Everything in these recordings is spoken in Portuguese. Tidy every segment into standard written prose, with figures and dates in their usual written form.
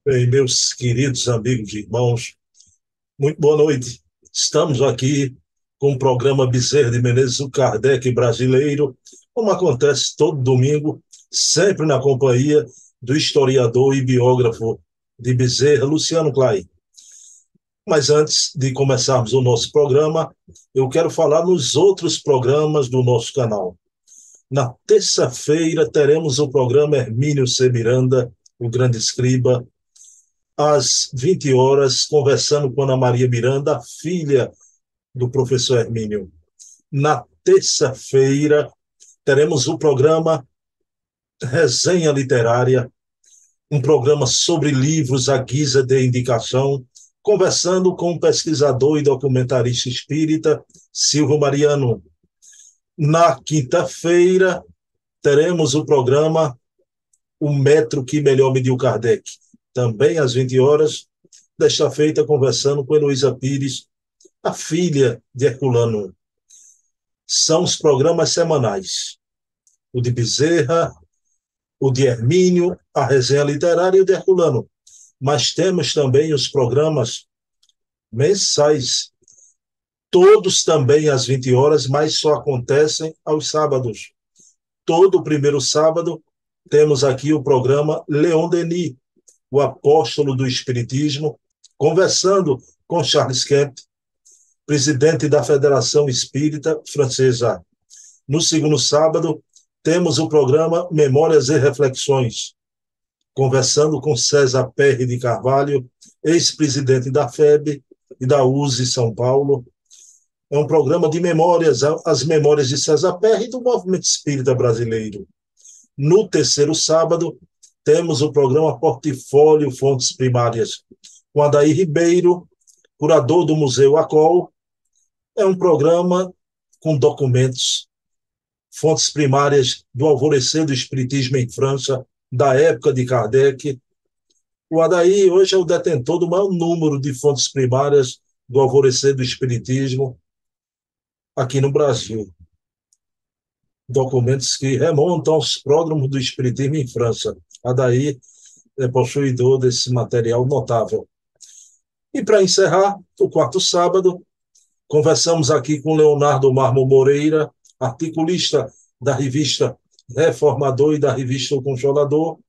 Bem, meus queridos amigos e irmãos, muito boa noite. Estamos aqui com o programa Bezerra de Menezes, o Kardec brasileiro, como acontece todo domingo, sempre na companhia do historiador e biógrafo de Bezerra, Luciano Klein. Mas antes de começarmos o nosso programa, eu quero falar nos outros programas do nosso canal. Na terça-feira teremos o programa Hermínio C. Miranda, o grande escriba, às 20 horas, conversando com Ana Maria Miranda, a filha do professor Hermínio. Na terça-feira, teremos o programa Resenha Literária, um programa sobre livros à guisa de indicação, conversando com o pesquisador e documentarista espírita Silvio Mariano. Na quinta-feira, teremos o programa O Metro que Melhor Mediu Kardec, também às 20 horas, desta feita conversando com Heloísa Pires, a filha de Herculano. São os programas semanais. O de Bezerra, o de Hermínio, a resenha literária e o de Herculano. Mas temos também os programas mensais, todos também às 20 horas, mas só acontecem aos sábados. Todo o primeiro sábado temos aqui o programa Leon Denis, o apóstolo do Espiritismo, conversando com Charles Kemp, presidente da Federação Espírita Francesa. No segundo sábado, temos o programa Memórias e Reflexões, conversando com César Perry de Carvalho, ex-presidente da FEB e da USE São Paulo. É um programa de memórias, as memórias de César Perry e do movimento espírita brasileiro. No terceiro sábado, temos o programa Portfólio Fontes Primárias, com Adair Ribeiro, curador do Museu ACOL. É um programa com documentos, fontes primárias do alvorecer do espiritismo em França, da época de Kardec. O Adair hoje é o detentor do maior número de fontes primárias do alvorecer do espiritismo aqui no Brasil. Documentos que remontam aos pródromos do espiritismo em França. Adair é possuidor desse material notável. E para encerrar, o quarto sábado, conversamos aqui com Leonardo Marmo Moreira, articulista da revista Reformador e da revista O Consolador,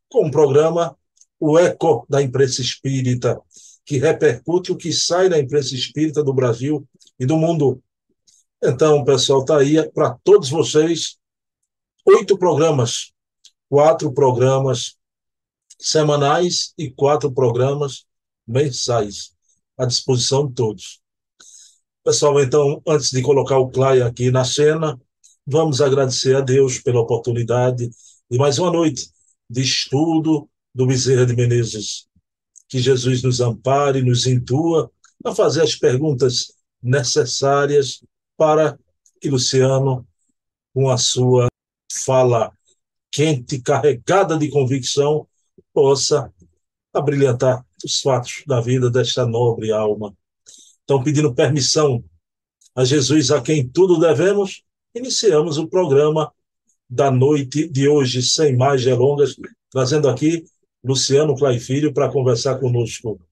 com o programa O Eco da Imprensa Espírita, que repercute o que sai da imprensa espírita do Brasil e do mundo. Então, pessoal, está aí para todos vocês 8 programas, 4 programas semanais e 4 programas mensais, à disposição de todos. Pessoal, então, antes de colocar o Clay aqui na cena, vamos agradecer a Deus pela oportunidade de mais uma noite de estudo do Bezerra de Menezes. Que Jesus nos ampare, nos intua a fazer as perguntas necessárias para que Luciano, com a sua fala quente, carregada de convicção, possa abrilhantar os fatos da vida desta nobre alma. Então, pedindo permissão a Jesus, a quem tudo devemos, iniciamos o programa da noite de hoje, sem mais delongas, trazendo aqui Luciano Clay Filho para conversar conosco.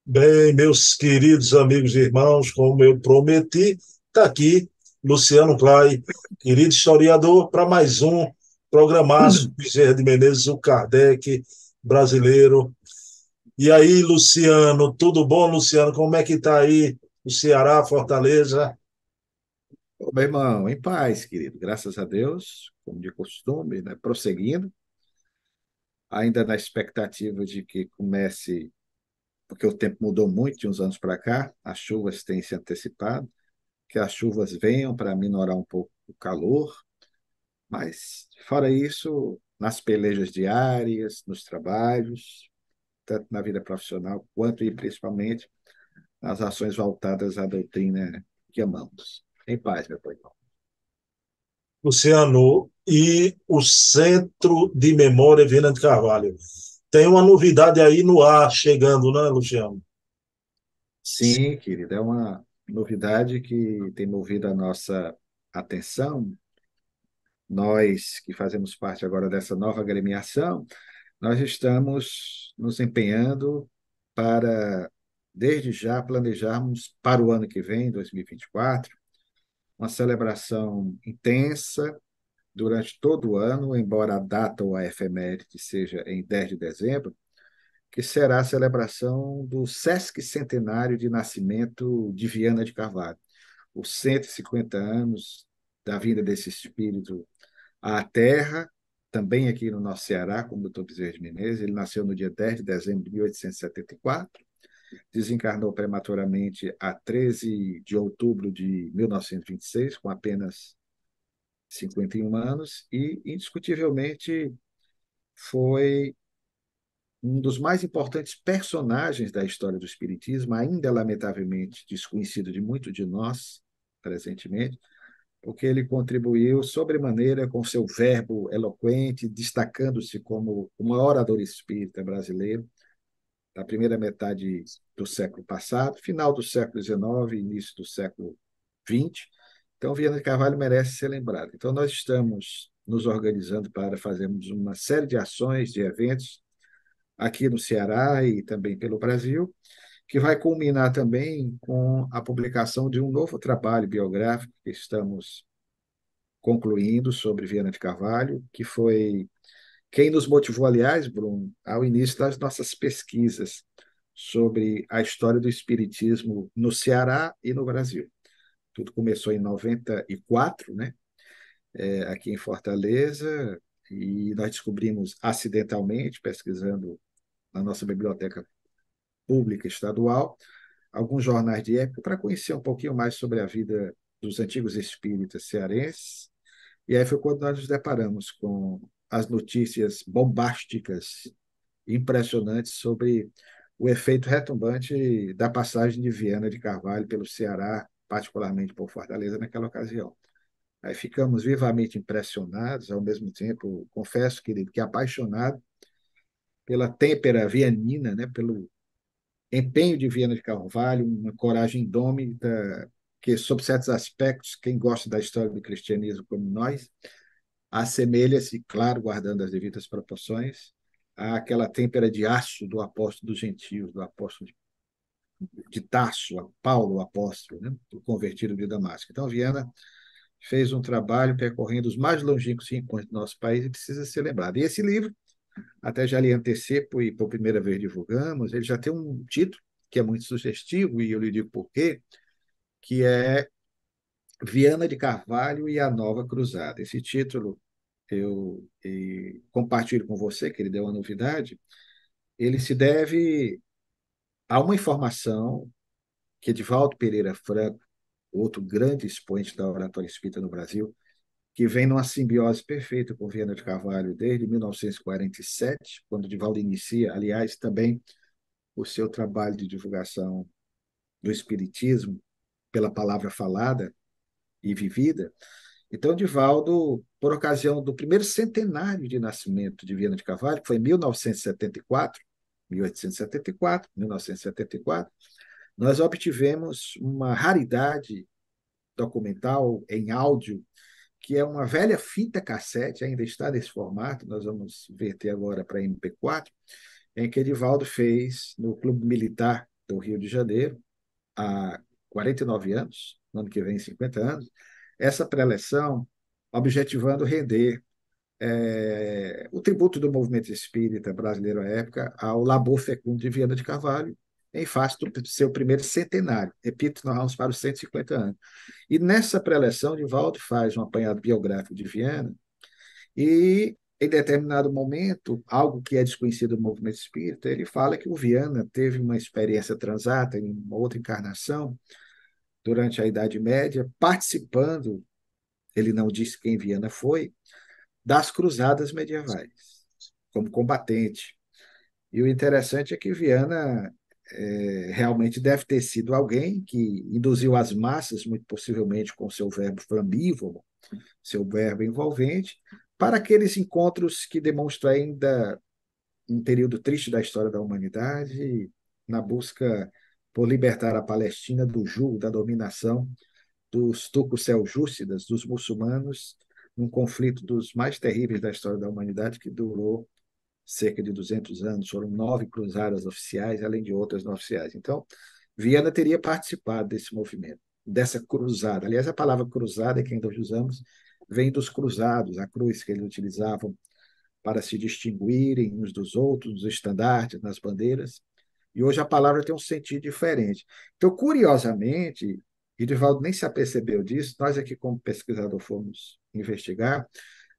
Bem, meus queridos amigos e irmãos, como eu prometi, está aqui Luciano Clay, querido historiador, para mais um programaço Bezerra de Menezes, o Kardec brasileiro. E aí, Luciano, tudo bom, Luciano? Como é que está aí o Ceará, Fortaleza? Ô, meu irmão, em paz, querido. Graças a Deus, como de costume, né? Prosseguindo, ainda na expectativa de que comece, porque o tempo mudou muito de uns anos para cá, as chuvas têm se antecipado, que as chuvas venham para minorar um pouco o calor, mas fora isso, nas pelejas diárias, nos trabalhos, tanto na vida profissional quanto e principalmente nas ações voltadas à doutrina que amamos. Em paz, meu irmão. Luciano, e o Centro de Memória Vina de Carvalho. Tem uma novidade aí no ar chegando, né, Luciano? Sim, querida, é uma novidade que tem movido a nossa atenção Nós que fazemos parte agora dessa nova agremiação, nós estamos nos empenhando para, desde já, planejarmos para o ano que vem, 2024, uma celebração intensa durante todo o ano, embora a data ou a efeméride seja em 10 de dezembro, que será a celebração do Sesc Centenário de Nascimento de Viana de Carvalho, os 150 anos da vinda desse espírito à Terra, também aqui no nosso Ceará, como o doutor Bezerra de Menezes. Ele nasceu no dia 10 de dezembro de 1874, desencarnou prematuramente a 13 de outubro de 1926, com apenas 51 anos, e, indiscutivelmente, foi um dos mais importantes personagens da história do Espiritismo, ainda lamentavelmente desconhecido de muitos de nós, presentemente, porque ele contribuiu sobremaneira com seu verbo eloquente, destacando-se como o maior orador espírita brasileiro da primeira metade do século passado, final do século XIX, início do século XX. Então, Viana de Carvalho merece ser lembrado. Então, nós estamos nos organizando para fazermos uma série de ações, de eventos, aqui no Ceará e também pelo Brasil, que vai culminar também com a publicação de um novo trabalho biográfico que estamos concluindo sobre Viana de Carvalho, que foi quem nos motivou, aliás, Bruno, ao início das nossas pesquisas sobre a história do espiritismo no Ceará e no Brasil. Tudo começou em 94, né? Aqui em Fortaleza, e nós descobrimos acidentalmente, pesquisando na nossa biblioteca pública estadual, alguns jornais de época, para conhecer um pouquinho mais sobre a vida dos antigos espíritas cearenses. E aí foi quando nós nos deparamos com as notícias bombásticas, impressionantes sobre o efeito retumbante da passagem de Viana de Carvalho pelo Ceará, particularmente por Fortaleza, naquela ocasião. Aí ficamos vivamente impressionados, ao mesmo tempo, confesso, querido, que apaixonado pela têmpera vianina, né, pelo empenho de Viana de Carvalho, uma coragem indômita, que, sob certos aspectos, quem gosta da história do cristianismo como nós, assemelha-se, claro, guardando as devidas proporções, àquela têmpera de aço do apóstolo dos gentios, do apóstolo de Tarso, Paulo, o apóstolo, né? O convertido de Damasco. Então, Viana fez um trabalho percorrendo os mais longínquos rincões do nosso país e precisa ser lembrado. E esse livro, até já lhe antecipo e por primeira vez divulgamos, ele já tem um título que é muito sugestivo, e eu lhe digo por quê, que é Viana de Carvalho e a Nova Cruzada. Esse título eu compartilho com você, que ele deu uma novidade, ele se deve a uma informação que Edivaldo Pereira Franco, outro grande expoente da oratória espírita no Brasil, que vem numa simbiose perfeita com Viana de Carvalho desde 1947, quando Edivaldo inicia, aliás, também o seu trabalho de divulgação do Espiritismo pela palavra falada e vivida. Então, Divaldo, por ocasião do primeiro centenário de nascimento de Viana de Carvalho, que foi em 1974, 1874, 1974, nós obtivemos uma raridade documental em áudio, que é uma velha fita cassete, ainda está nesse formato, nós vamos verter agora para MP4, em que Edivaldo fez no Clube Militar do Rio de Janeiro, há 49 anos, no ano que vem 50 anos, essa preleção objetivando render o tributo do movimento espírita brasileiro à época ao labor fecundo de Viana de Carvalho, em face do seu primeiro centenário. Repito, nós vamos para os 150 anos. E nessa preleção, Divaldo faz um apanhado biográfico de Viana e, em determinado momento, algo que é desconhecido do movimento espírita, ele fala que o Viana teve uma experiência transata em uma outra encarnação, durante a Idade Média, participando, ele não disse quem Viana foi, das cruzadas medievais, como combatente. E o interessante é que Viana realmente deve ter sido alguém que induziu as massas, muito possivelmente com seu verbo flambívomo, seu verbo envolvente, para aqueles encontros que demonstram ainda um período triste da história da humanidade, na busca por libertar a Palestina do jugo, da dominação dos turcos seljúcidas, dos muçulmanos, num conflito dos mais terríveis da história da humanidade, que durou cerca de 200 anos. Foram 9 cruzadas oficiais, além de outras não oficiais. Então, Viana teria participado desse movimento, dessa cruzada. Aliás, a palavra cruzada, que ainda hoje usamos, vem dos cruzados, a cruz que eles utilizavam para se distinguirem uns dos outros, nos estandartes, nas bandeiras. E hoje a palavra tem um sentido diferente. Então, curiosamente, e Divaldo nem se apercebeu disso, nós aqui, como pesquisador, fomos investigar.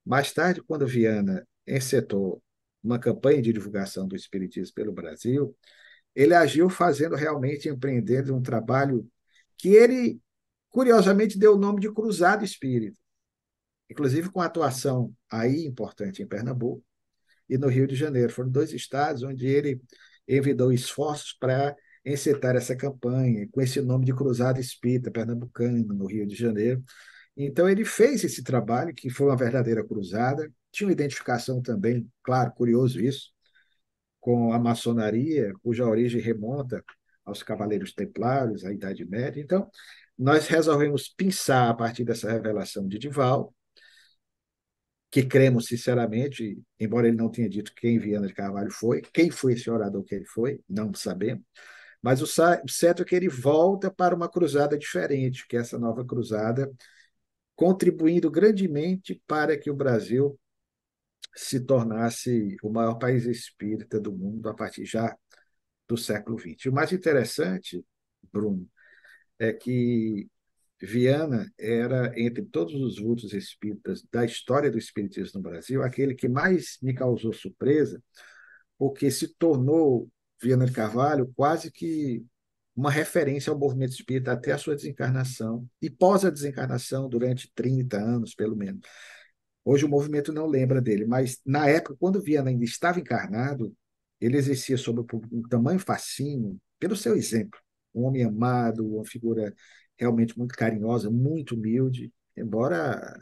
Mais tarde, quando Viana encetou uma campanha de divulgação do Espiritismo pelo Brasil, ele agiu fazendo realmente, empreendendo um trabalho que ele, curiosamente, deu o nome de Cruzado Espírita, inclusive com atuação aí importante em Pernambuco e no Rio de Janeiro. Foram 2 estados onde ele envidou esforços para encetar essa campanha, com esse nome de Cruzado Espírita Pernambucano, no Rio de Janeiro. Então, ele fez esse trabalho, que foi uma verdadeira cruzada, tinha uma identificação também, claro, curioso isso, com a maçonaria, cuja origem remonta aos Cavaleiros Templários, à Idade Média. Então, nós resolvemos pensar a partir dessa revelação de Divaldo, que cremos sinceramente, embora ele não tenha dito quem Viana de Carvalho foi, quem foi esse orador que ele foi, não sabemos, mas o certo é que ele volta para uma cruzada diferente, que é essa nova cruzada, contribuindo grandemente para que o Brasil se tornasse o maior país espírita do mundo a partir já do século XX. O mais interessante, Bruno, é que Viana era, entre todos os vultos espíritas da história do espiritismo no Brasil, aquele que mais me causou surpresa, porque se tornou, Viana de Carvalho, quase que uma referência ao movimento espírita até a sua desencarnação, e pós a desencarnação, durante 30 anos, pelo menos. Hoje o movimento não lembra dele, mas na época, quando Viana ainda estava encarnado, ele exercia sobre o público um tamanho fascínio pelo seu exemplo. Um homem amado, uma figura realmente muito carinhosa, muito humilde, embora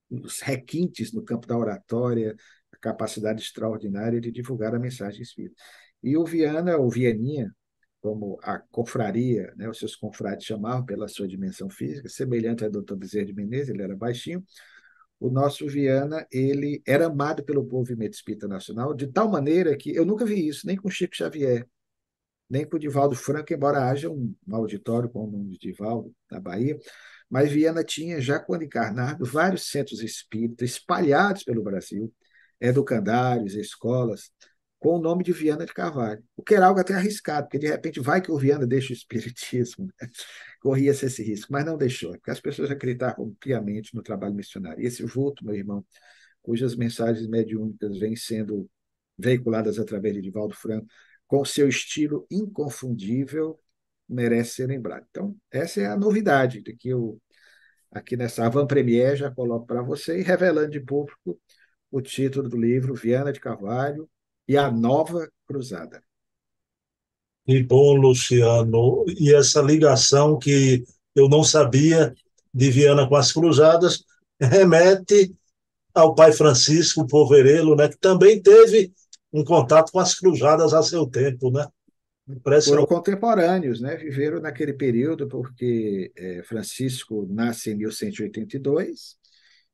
os requintes no campo da oratória, a capacidade extraordinária de divulgar a mensagem espírita. E o Viana, ou Vianinha, como a confraria, né, os seus confrades chamavam pela sua dimensão física, semelhante a Dr. Bezerra de Menezes, ele era baixinho. O nosso Viana, ele era amado pelo movimento espírita nacional, de tal maneira que eu nunca vi isso, nem com Chico Xavier, nem com o Divaldo Franco, embora haja um auditório com o nome de Divaldo, na Bahia, mas Viana tinha, já quando encarnado, vários centros espíritas espalhados pelo Brasil, educandários, escolas, com o nome de Viana de Carvalho, o que era algo até arriscado, porque de repente vai que o Viana deixa o espiritismo, né? Corria-se esse risco, mas não deixou, porque as pessoas acreditavam piamente no trabalho missionário. E esse vulto, meu irmão, cujas mensagens mediúnicas vêm sendo veiculadas através de Divaldo Franco, com seu estilo inconfundível, merece ser lembrado. Então, essa é a novidade que eu, aqui nessa avant-première, já coloco para você, e revelando de público o título do livro, Viana de Carvalho e a Nova Cruzada. Que bom, Luciano. E essa ligação que eu não sabia de Viana com as Cruzadas remete ao pai Francisco Poverello, né, que também teve um contato com as Cruzadas a seu tempo, né? Foram Impressionante. contemporâneos, né? Viveram naquele período, porque Francisco nasce em 1182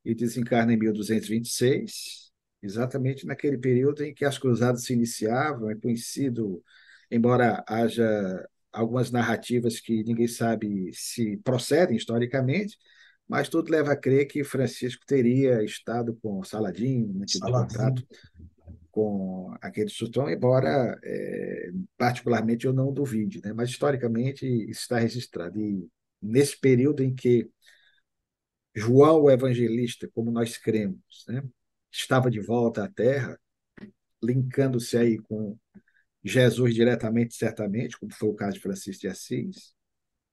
e desencarna em 1226, exatamente naquele período em que as cruzadas se iniciavam. É conhecido, embora haja algumas narrativas que ninguém sabe se procedem historicamente, mas tudo leva a crer que Francisco teria estado com Saladino, mantido um Saladino. contato com aquele sultão, embora particularmente eu não duvide, né? Mas historicamente está registrado. E nesse período em que João o Evangelista, como nós cremos, né, estava de volta à Terra, linkando-se aí com Jesus diretamente, certamente, como foi o caso de Francisco de Assis,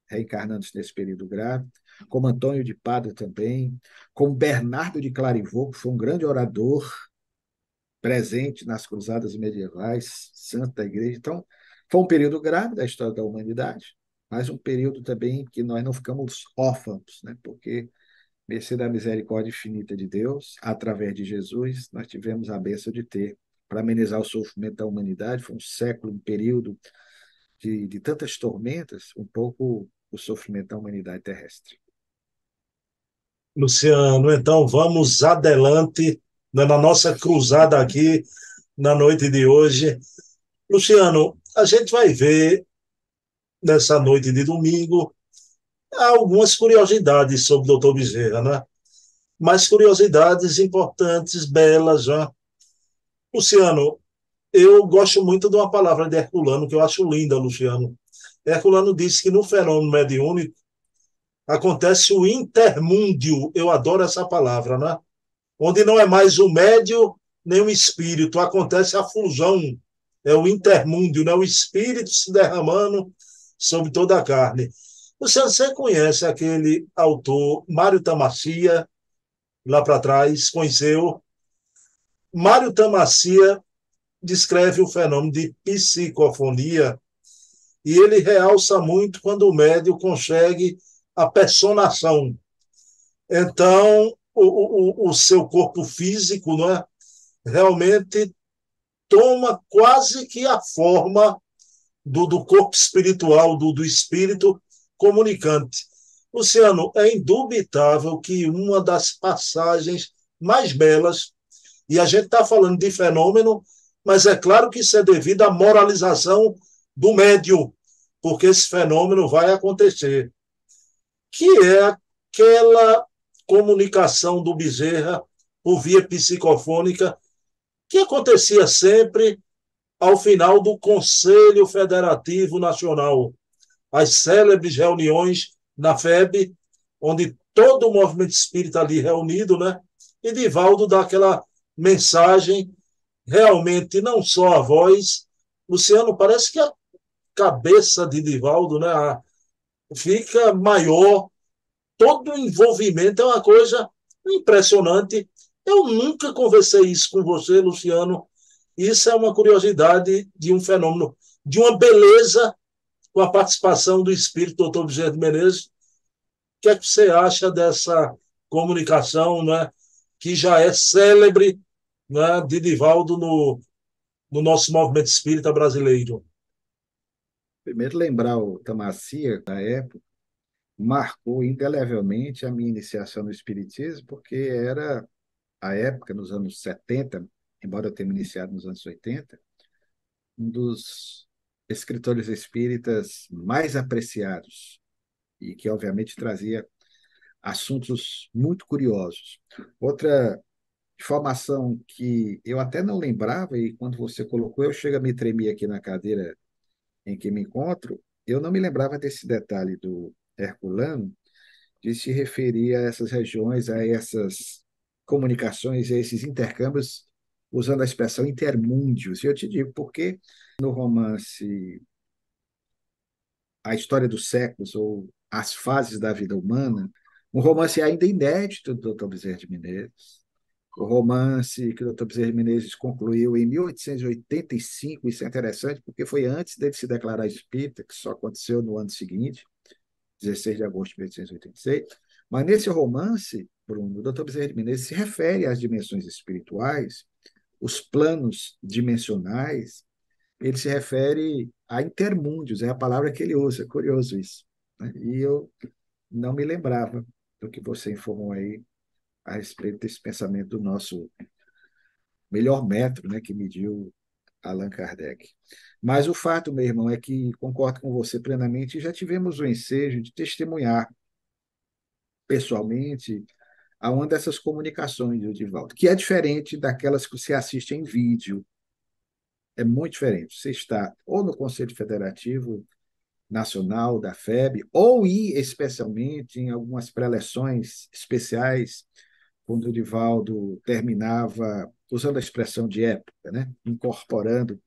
reencarnando-se nesse período grave, como Antônio de Pádua também, como Bernardo de Clairvaux, que foi um grande orador presente nas cruzadas medievais, santo da igreja. Então, foi um período grave da história da humanidade, mas um período também que nós não ficamos órfãos, né? Porque, mercê da misericórdia infinita de Deus, através de Jesus, nós tivemos a bênção de ter, para amenizar o sofrimento da humanidade, foi um século, um período de tantas tormentas, um pouco o sofrimento da humanidade terrestre. Luciano, então vamos adelante, né, na nossa cruzada aqui na noite de hoje. Luciano, a gente vai ver nessa noite de domingo algumas curiosidades sobre o doutor Bezerra, né? Mas curiosidades importantes, belas, né? Luciano, eu gosto muito de uma palavra de Herculano que eu acho linda, Luciano. Herculano disse que no fenômeno mediúnico acontece o intermúndio. Eu adoro essa palavra, né? Onde não é mais o médio nem o espírito, acontece a fusão, é o intermúndio, né? O espírito se derramando sobre toda a carne. Você conhece aquele autor, Mário Tamassia, lá para trás, conheceu? Mário Tamassia descreve o fenômeno de psicofonia e ele realça muito quando o médium consegue a personação. Então, o seu corpo físico, não é, realmente toma quase que a forma do corpo espiritual, do espírito comunicante. Luciano, é indubitável que uma das passagens mais belas, e a gente está falando de fenômeno, mas é claro que isso é devido à moralização do médium, porque esse fenômeno vai acontecer, que é aquela comunicação do Bezerra por via psicofônica que acontecia sempre ao final do Conselho Federativo Nacional, as célebres reuniões na FEB, onde todo o movimento espírita ali reunido, né? E Divaldo dá aquela mensagem, realmente não só a voz, Luciano, parece que a cabeça de Divaldo, né, fica maior, todo o envolvimento é uma coisa impressionante. Eu nunca conversei isso com você, Luciano. Isso é uma curiosidade de um fenômeno, de uma beleza com a participação do espírito doutor Vicente Menezes. O que é que você acha dessa comunicação, né, que já é célebre, né, de Divaldo no nosso movimento espírita brasileiro? Primeiro, lembrar o Tamacia, da época, marcou indelevelmente a minha iniciação no Espiritismo, porque era a época, nos anos 70, embora eu tenha me iniciado nos anos 80, um dos escritores espíritas mais apreciados e que, obviamente, trazia assuntos muito curiosos. Outra informação que eu até não lembrava, e quando você colocou, eu chego a me tremer aqui na cadeira em que me encontro, eu não me lembrava desse detalhe do Herculano, de se referir a essas regiões, a essas comunicações, a esses intercâmbios, usando a expressão intermúndios. E eu te digo porque no romance A História dos Séculos, ou As Fases da Vida Humana, um romance ainda inédito do Dr. Bezerra de Menezes, o romance que o Dr. Bezerra de Menezes concluiu em 1885, isso é interessante porque foi antes dele se declarar espírita, que só aconteceu no ano seguinte, 16 de agosto de 1886. Mas nesse romance, Bruno, o Dr. Bezerra de Menezes se refere às dimensões espirituais, os planos dimensionais, ele se refere a intermúndios, é a palavra que ele usa, é curioso isso, né? E eu não me lembrava do que você informou aí a respeito desse pensamento do nosso melhor metro, né, que mediu Allan Kardec. Mas o fato, meu irmão, é que concordo com você plenamente, já tivemos o ensejo de testemunhar pessoalmente a uma dessas comunicações do Divaldo, que é diferente daquelas que você assiste em vídeo. É muito diferente. Você está ou no Conselho Federativo Nacional da FEB, ou ir especialmente em algumas preleções especiais, quando o Divaldo terminava, usando a expressão de época, né? Incorporando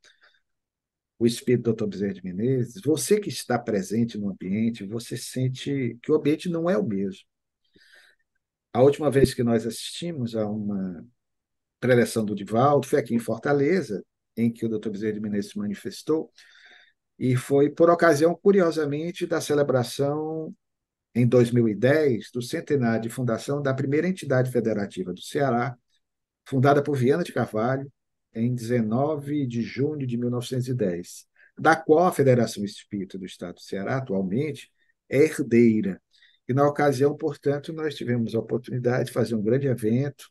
o espírito do Dr. Bezerra de Menezes, você que está presente no ambiente, você sente que o ambiente não é o mesmo. A última vez que nós assistimos a uma preleção do Divaldo foi aqui em Fortaleza, em que o Dr. Bezerra de Menezes se manifestou, e foi por ocasião, curiosamente, da celebração, em 2010, do centenário de fundação da primeira entidade federativa do Ceará, fundada por Viana de Carvalho, em 19 de junho de 1910, da qual a Federação Espírita do Estado do Ceará, atualmente, é herdeira. E na ocasião, portanto, nós tivemos a oportunidade de fazer um grande evento.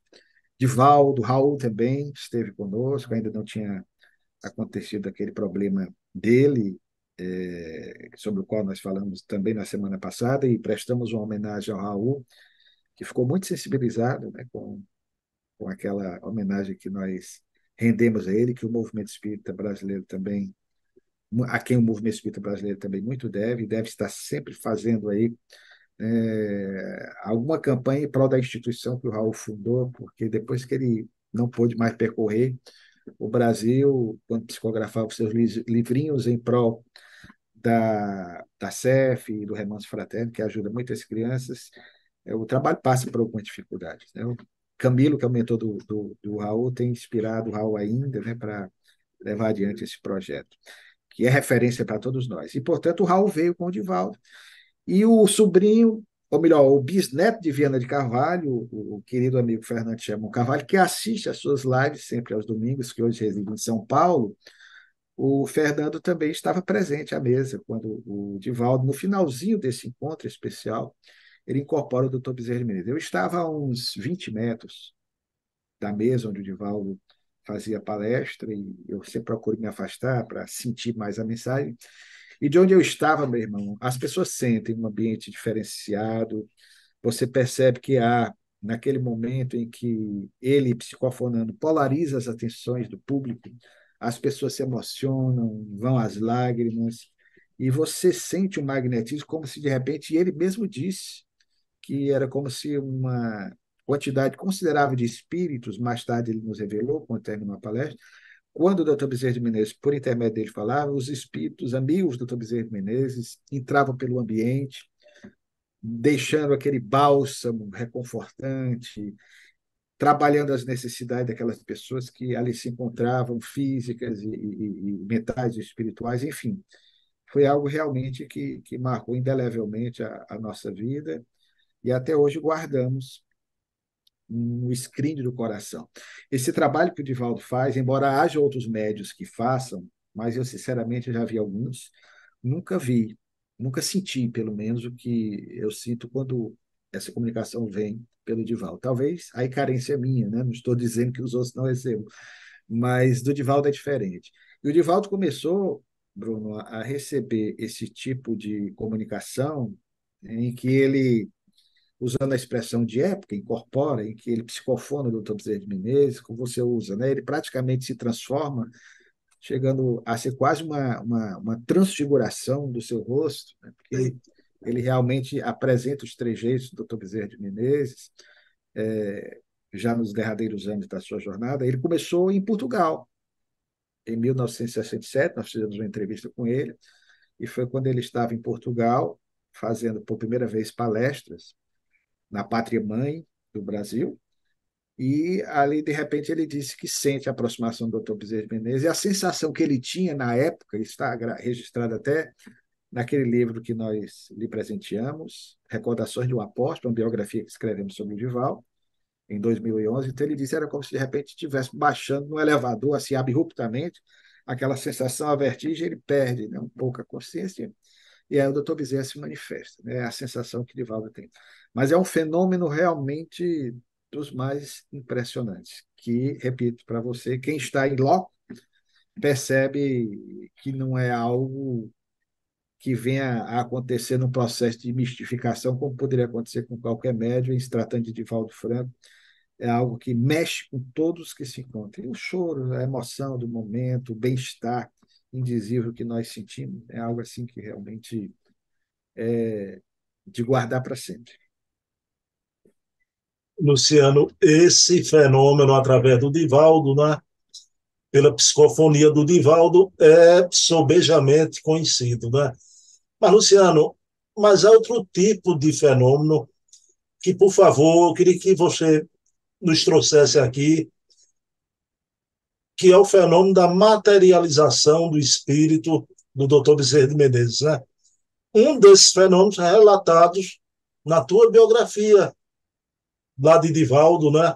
Divaldo, Raul também esteve conosco, ainda não tinha acontecido aquele problema dele, sobre o qual nós falamos também na semana passada, e prestamos uma homenagem ao Raul, que ficou muito sensibilizado, né, com aquela homenagem que nós rendemos a ele, que o movimento espírita brasileiro também, a quem o movimento espírita brasileiro também muito deve estar sempre fazendo aí alguma campanha em prol da instituição que o Raul fundou, porque depois que ele não pôde mais percorrer o Brasil, quando psicografava os seus livrinhos em prol da CEF e do Remanso Fraterno, que ajuda muitas crianças, o trabalho passa por algumas dificuldades. Né? O Camilo, que é o mentor do Raul, tem inspirado o Raul ainda, né, para levar adiante esse projeto, que é referência para todos nós. E, portanto, o Raul veio com o Divaldo. E o sobrinho, ou melhor, o bisneto de Viana de Carvalho, o querido amigo Fernando Chamon Carvalho, que assiste às suas lives sempre aos domingos, que hoje reside em São Paulo, o Fernando também estava presente à mesa, quando o Divaldo, no finalzinho desse encontro especial, ele incorpora o doutor Bezerra de Menezes. Eu estava a uns 20 metros da mesa onde o Divaldo fazia palestra, e eu sempre procuro me afastar para sentir mais a mensagem. E de onde eu estava, meu irmão, as pessoas sentem um ambiente diferenciado, você percebe que há, naquele momento em que ele, psicofonando, polariza as atenções do público, as pessoas se emocionam, vão às lágrimas, e você sente um magnetismo como se, de repente, ele mesmo disse que era como se uma quantidade considerável de espíritos, mais tarde ele nos revelou, quando terminou a palestra, quando o doutor Bezerra de Menezes, por intermédio dele, falava, os espíritos, amigos do doutor Bezerra de Menezes, entravam pelo ambiente, deixando aquele bálsamo reconfortante, trabalhando as necessidades daquelas pessoas que ali se encontravam, físicas e mentais e espirituais, enfim. Foi algo realmente que marcou indelevelmente a nossa vida e até hoje guardamos no screen do coração. Esse trabalho que o Divaldo faz, embora haja outros médios que façam, mas eu sinceramente já vi alguns, nunca vi, nunca senti, pelo menos, o que eu sinto quando essa comunicação vem pelo Divaldo. Talvez a carência é minha, né? Não estou dizendo que os outros não recebam, mas do Divaldo é diferente. E o Divaldo começou, Bruno, a receber esse tipo de comunicação em que ele, usando a expressão de época, incorpora, em que ele psicofona o doutor Bezerra de Menezes, como você usa, né? Ele praticamente se transforma, chegando a ser quase uma transfiguração do seu rosto, né? Porque ele realmente apresenta os trejeitos do doutor Bezerra de Menezes, é, já nos derradeiros anos da sua jornada. Ele começou em Portugal, em 1967, nós fizemos uma entrevista com ele, e foi quando ele estava em Portugal, fazendo por primeira vez palestras na pátria mãe do Brasil, e ali, de repente, ele disse que sente a aproximação do Dr. Bezerra de Menezes, e a sensação que ele tinha na época, está registrado até naquele livro que nós lhe presenteamos, Recordações de um Apóstolo, uma biografia que escrevemos sobre o Divaldo, em 2011. Então, ele disse que era como se, de repente, estivesse baixando no elevador, assim, abruptamente, aquela sensação, a vertigem, ele perde, né, um pouco a consciência, e aí o doutor Bezerra se manifesta, né? É a sensação que Divaldo tem. Mas é um fenômeno realmente dos mais impressionantes, que, repito para você, quem está em loco percebe que não é algo que venha a acontecer num processo de mistificação, como poderia acontecer com qualquer médium, em se tratando de Divaldo Franco. É algo que mexe com todos que se encontram. E o choro, a emoção do momento, o bem-estar indizível que nós sentimos, é algo assim que realmente de guardar para sempre. Luciano, esse fenômeno através do Divaldo, né, pela psicofonia do Divaldo, é sobejamente conhecido, né? Mas, Luciano, mas há outro tipo de fenômeno que, por favor, eu queria que você nos trouxesse aqui, que é o fenômeno da materialização do espírito do Dr. Bezerra de Menezes, né? Um desses fenômenos relatados na tua biografia, lá de Divaldo, né?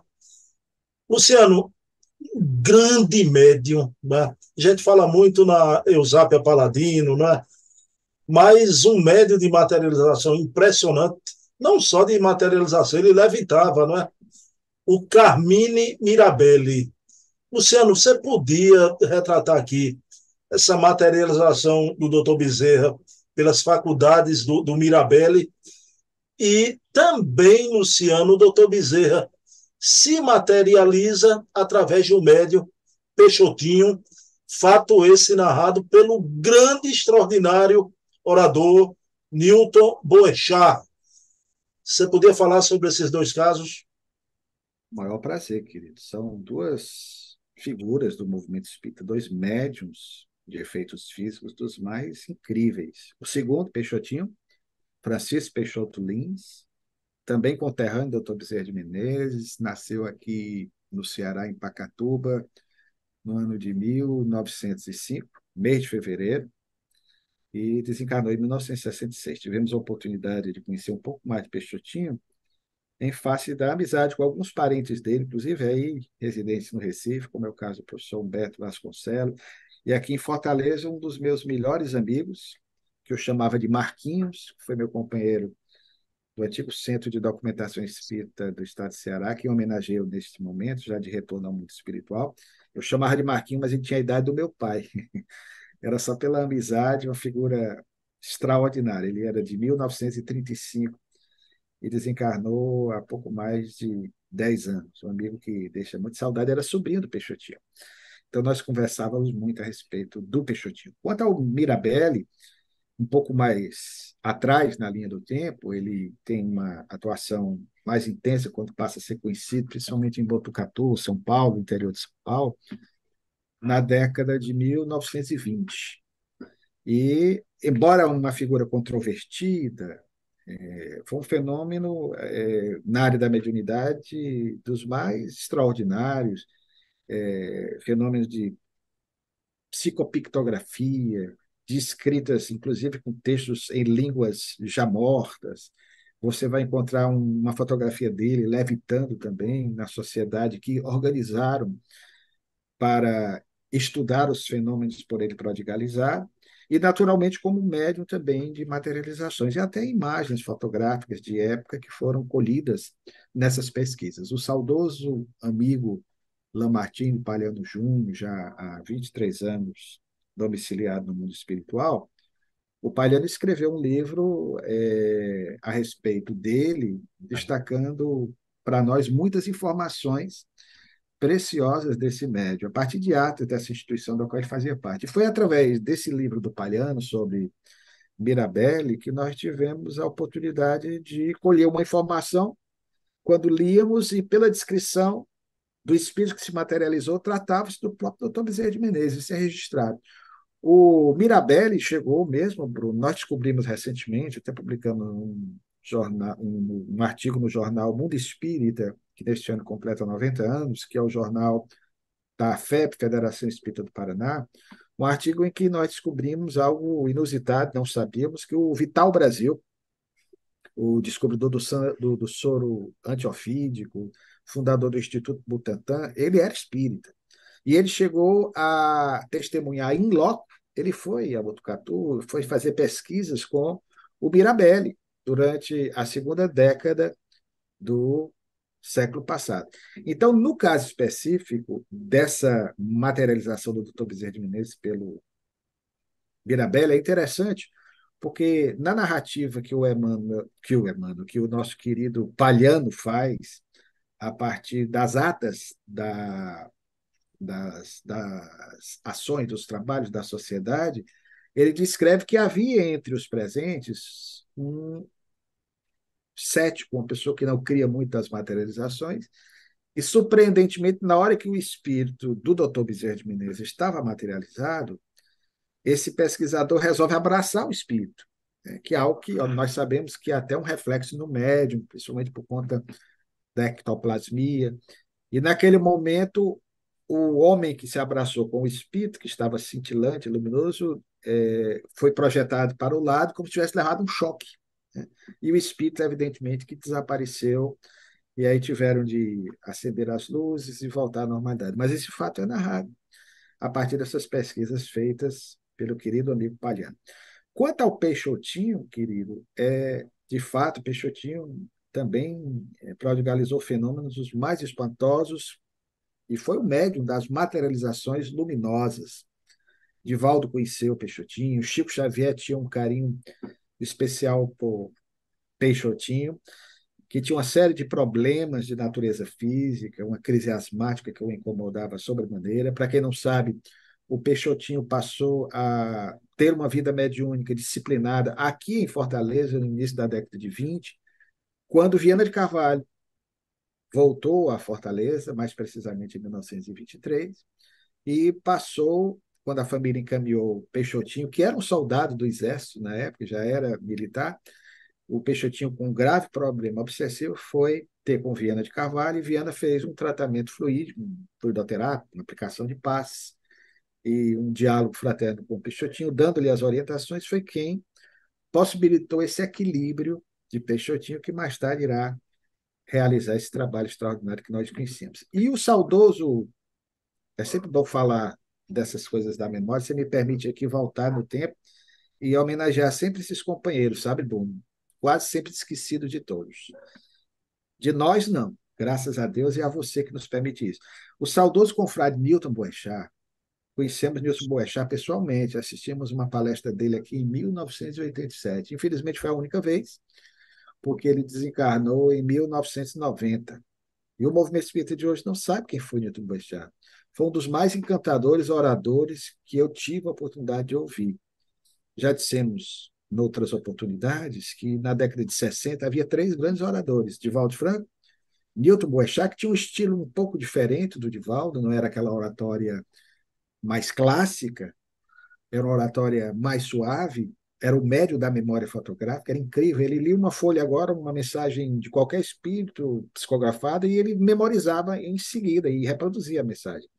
Luciano, grande médium, né? A gente fala muito na Eusápia Paladino, né? Mas um médium de materialização impressionante, não só de materialização, ele levitava, não é? O Carmine Mirabelli. Luciano, você podia retratar aqui essa materialização do Dr. Bezerra pelas faculdades do Mirabelli e também, Luciano, o Dr. Bezerra se materializa através de um médium, Peixotinho, fato esse narrado pelo grande, extraordinário orador Newton Boechat. Você podia falar sobre esses dois casos? Maior prazer, querido. São duas figuras do movimento espírita, dois médiums de efeitos físicos dos mais incríveis. O segundo, Peixotinho, Francisco Peixoto Lins, também conterrâneo do Dr. Bezerra de Menezes, nasceu aqui no Ceará, em Pacatuba, no ano de 1905, mês de fevereiro, e desencarnou em 1966. Tivemos a oportunidade de conhecer um pouco mais de Peixotinho em face da amizade com alguns parentes dele, inclusive aí residentes no Recife, como é o caso do professor Humberto Vasconcelos, e aqui em Fortaleza, um dos meus melhores amigos, que eu chamava de Marquinhos, que foi meu companheiro do antigo Centro de Documentação Espírita do Estado de Ceará, que homenageio neste momento, já de retorno ao mundo espiritual. Eu chamava de Marquinhos, mas ele tinha a idade do meu pai. Era só pela amizade, uma figura extraordinária. Ele era de 1935 e desencarnou há pouco mais de 10 anos. Um amigo que deixa muita saudade, era sobrinho do Peixotinho. Então, nós conversávamos muito a respeito do Peixotinho. Quanto ao Mirabelli, um pouco mais atrás na linha do tempo, ele tem uma atuação mais intensa quando passa a ser conhecido, principalmente em Botucatu, São Paulo, interior de São Paulo, na década de 1920. E, embora uma figura controvertida, foi um fenômeno na área da mediunidade dos mais extraordinários, fenômenos de psicopictografia, de escritas, inclusive com textos em línguas já mortas. Você vai encontrar uma fotografia dele levitando também na sociedade que organizaram para estudar os fenômenos por ele prodigalizar, e, naturalmente, como médium também de materializações, e até imagens fotográficas de época que foram colhidas nessas pesquisas. O saudoso amigo Lamartine Palhano Júnior, já há 23 anos domiciliado no mundo espiritual, o Palhano escreveu um livro a respeito dele, destacando para nós muitas informações preciosas desse médium, a partir de atos dessa instituição da qual ele fazia parte. E foi através desse livro do Palhano sobre Mirabelli que nós tivemos a oportunidade de colher uma informação quando líamos e pela descrição do espírito que se materializou, tratava-se do próprio Dr. Bezerra de Menezes, isso é registrado. O Mirabelli chegou mesmo, Bruno, nós descobrimos recentemente, até publicamos um artigo no jornal Mundo Espírita, que neste ano completa 90 anos, que é o jornal da FEP, Federação Espírita do Paraná, um artigo em que nós descobrimos algo inusitado, não sabíamos, que o Vital Brasil, o descobridor do soro antiofídico, fundador do Instituto Butantan, ele era espírita. E ele chegou a testemunhar em loco, ele foi a Botucatu, foi fazer pesquisas com o Mirabelli durante a segunda década do século passado. Então, no caso específico dessa materialização do Dr. Bezerra de Menezes pelo Mirabelli, é interessante, porque na narrativa que o nosso querido Palhano faz, a partir das atas das ações, dos trabalhos da sociedade, ele descreve que havia entre os presentes um cético, uma pessoa que não cria muito das materializações, e, surpreendentemente, na hora que o espírito do Dr. Bezerra de Menezes estava materializado, esse pesquisador resolve abraçar o espírito, né? Que é algo que nós sabemos que é até um reflexo no médium, principalmente por conta da ectoplasmia. E, naquele momento, o homem que se abraçou com o espírito, que estava cintilante, luminoso, foi projetado para o lado como se tivesse levado um choque, né? E o espírito, evidentemente, que desapareceu, e aí tiveram de acender as luzes e voltar à normalidade. Mas esse fato é narrado a partir dessas pesquisas feitas pelo querido amigo Palhano. Quanto ao Peixotinho, querido, é De fato, Peixotinho também prodigalizou fenômenos os mais espantosos e foi o médium das materializações luminosas. Divaldo conheceu Peixotinho, Chico Xavier tinha um carinho especial por Peixotinho, que tinha uma série de problemas de natureza física, uma crise asmática que o incomodava sobremaneira. Para quem não sabe, o Peixotinho passou a ter uma vida mediúnica disciplinada aqui em Fortaleza, no início da década de 20, quando Viana de Carvalho voltou a Fortaleza, mais precisamente em 1923, e passou, quando a família encaminhou Peixotinho, que era um soldado do Exército na época, já era militar, o Peixotinho, com um grave problema obsessivo, foi ter com Viana de Carvalho, e Viana fez um tratamento fluídico, um fluidoterápico, uma aplicação de passes, e um diálogo fraterno com o Peixotinho, dando-lhe as orientações, foi quem possibilitou esse equilíbrio de Peixotinho, que mais tarde irá realizar esse trabalho extraordinário que nós conhecemos. E o saudoso, é sempre bom falar dessas coisas da memória, você me permite aqui voltar no tempo e homenagear sempre esses companheiros, sabe, Bruno? Quase sempre esquecido de todos. De nós, não. Graças a Deus e a você que nos permite isso. O saudoso confrade Newton Boechat, conhecemos Newton Boechat pessoalmente, assistimos uma palestra dele aqui em 1987. Infelizmente foi a única vez, porque ele desencarnou em 1990. E o movimento espírita de hoje não sabe quem foi Newton Boechat. Foi um dos mais encantadores oradores que eu tive a oportunidade de ouvir. Já dissemos, em outras oportunidades, que na década de 60 havia três grandes oradores: Divaldo Franco, Newton Boechat, que tinha um estilo um pouco diferente do Divaldo, não era aquela oratória mais clássica, era uma oratória mais suave, era o médio da memória fotográfica, era incrível. Ele lia uma folha agora, uma mensagem de qualquer espírito psicografada, e ele memorizava em seguida e reproduzia a mensagem.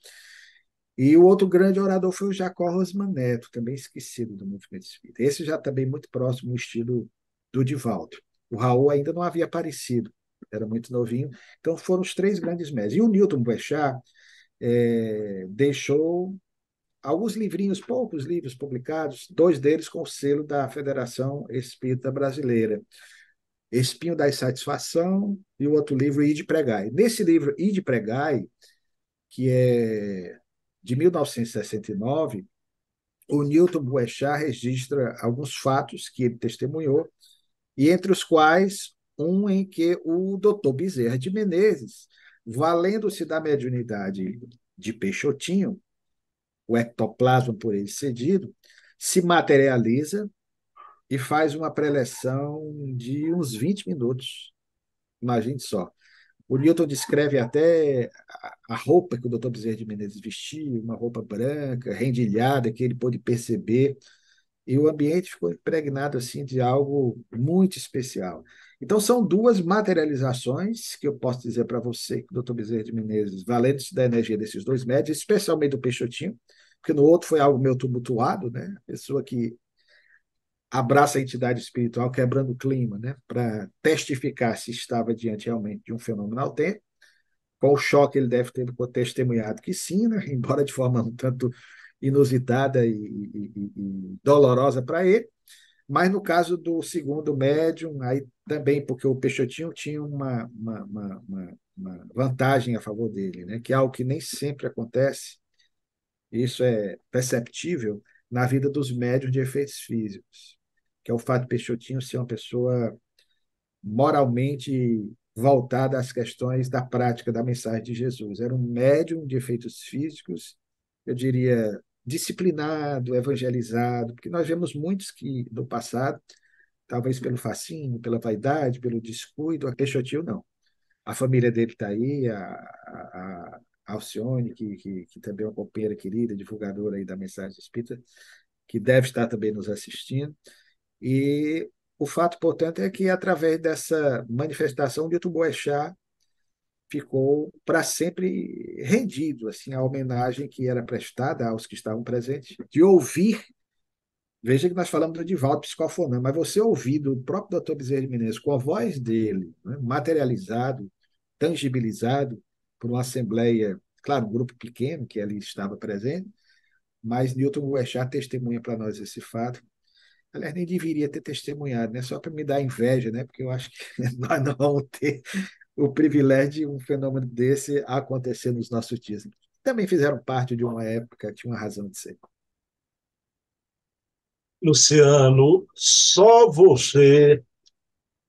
E o outro grande orador foi o Jacó Rosman Neto, também esquecido do movimento espírita. Esse já também muito próximo do estilo do Divaldo. O Raul ainda não havia aparecido, era muito novinho. Então foram os três grandes médios. E o Newton Boechat deixou alguns livrinhos, poucos livros publicados, dois deles com o selo da Federação Espírita Brasileira. Espinho da Insatisfação e o outro livro, Ide Pregai. Nesse livro, Ide Pregai, que é de 1969, o Newton Boechat registra alguns fatos que ele testemunhou, e entre os quais um em que o doutor Bezerra de Menezes, valendo-se da mediunidade de Peixotinho, o ectoplasma por ele cedido, se materializa e faz uma preleção de uns 20 minutos. Imagine só. O Newton descreve até a roupa que o doutor Bezerra de Menezes vestia, uma roupa branca, rendilhada, que ele pôde perceber, e o ambiente ficou impregnado assim de algo muito especial. Então, são duas materializações que eu posso dizer para você que o doutor Bezerra de Menezes, valendo-se da energia desses dois médios, especialmente do Peixotinho, porque no outro foi algo meio tumultuado, né? A pessoa que abraça a entidade espiritual quebrando o clima, né? Para testificar se estava diante realmente de um fenômeno autêntico. Com o choque ele deve ter testemunhado que sim, né? Embora de forma um tanto inusitada e dolorosa para ele. Mas no caso do segundo médium, aí também, porque o Peixotinho tinha uma vantagem a favor dele, né? Que é algo que nem sempre acontece, isso é perceptível na vida dos médiuns de efeitos físicos, que é o fato de Peixotinho ser uma pessoa moralmente voltada às questões da prática da mensagem de Jesus. Era um médium de efeitos físicos, eu diria, disciplinado, evangelizado, porque nós vemos muitos que, no passado, talvez pelo fascínio, pela vaidade, pelo descuido, a Peixotinho não. A família dele está aí, a Alcione, que também é uma companheira querida, divulgadora aí da mensagem espírita, que deve estar também nos assistindo. E o fato, portanto, é que, através dessa manifestação, Dito Boechat ficou para sempre rendido assim, à homenagem que era prestada aos que estavam presentes, de ouvir. Veja que nós falamos do Divaldo psicofonando, mas você ouvir do próprio doutor Bezerra de Menezes, com a voz dele, né, materializado, tangibilizado por uma assembleia, claro, um grupo pequeno que ali estava presente, mas Newton Boechat testemunha para nós esse fato. Aliás, nem deveria ter testemunhado, né? Só para me dar inveja, né? Porque eu acho que nós não vamos ter o privilégio de um fenômeno desse acontecer nos nossos dias. Também fizeram parte de uma época, tinha uma razão de ser. Luciano, só você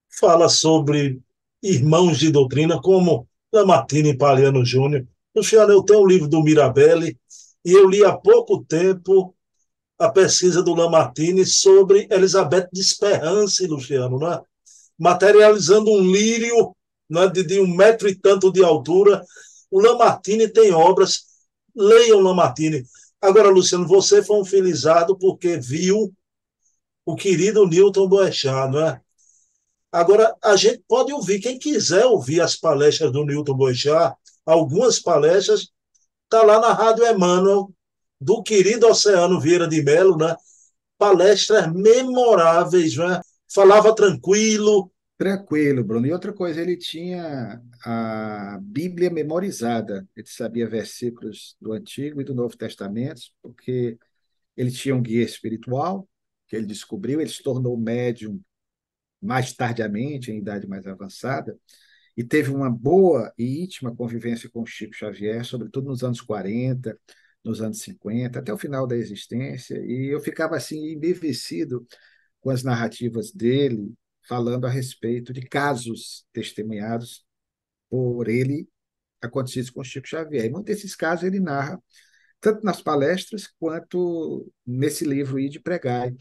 fala sobre irmãos de doutrina como Lamartine e Paliano Júnior. Luciano, eu tenho um livro do Mirabelli e eu li há pouco tempo a pesquisa do Lamartine sobre Elizabeth de Esperance, Luciano, né? Materializando um lírio, né, de um metro e tanto de altura. O Lamartine tem obras, leiam Lamartine. Agora, Luciano, você foi um felizado porque viu o querido Newton Boechat, não é? Agora, a gente pode ouvir, quem quiser ouvir as palestras do Newton Boechat, algumas palestras, está lá na Rádio Emmanuel, do querido Oceano Vieira de Mello, né? Palestras memoráveis, né? Falava tranquilo. Tranquilo, Bruno. E outra coisa, ele tinha a Bíblia memorizada. Ele sabia versículos do Antigo e do Novo Testamento, porque ele tinha um guia espiritual que ele descobriu, ele se tornou médium mais tardiamente, em idade mais avançada, e teve uma boa e íntima convivência com o Chico Xavier, sobretudo nos anos 40, nos anos 50, até o final da existência, e eu ficava assim embevecido com as narrativas dele, falando a respeito de casos testemunhados por ele acontecidos com Chico Xavier. E muitos desses casos ele narra tanto nas palestras quanto nesse livro I de Pregai,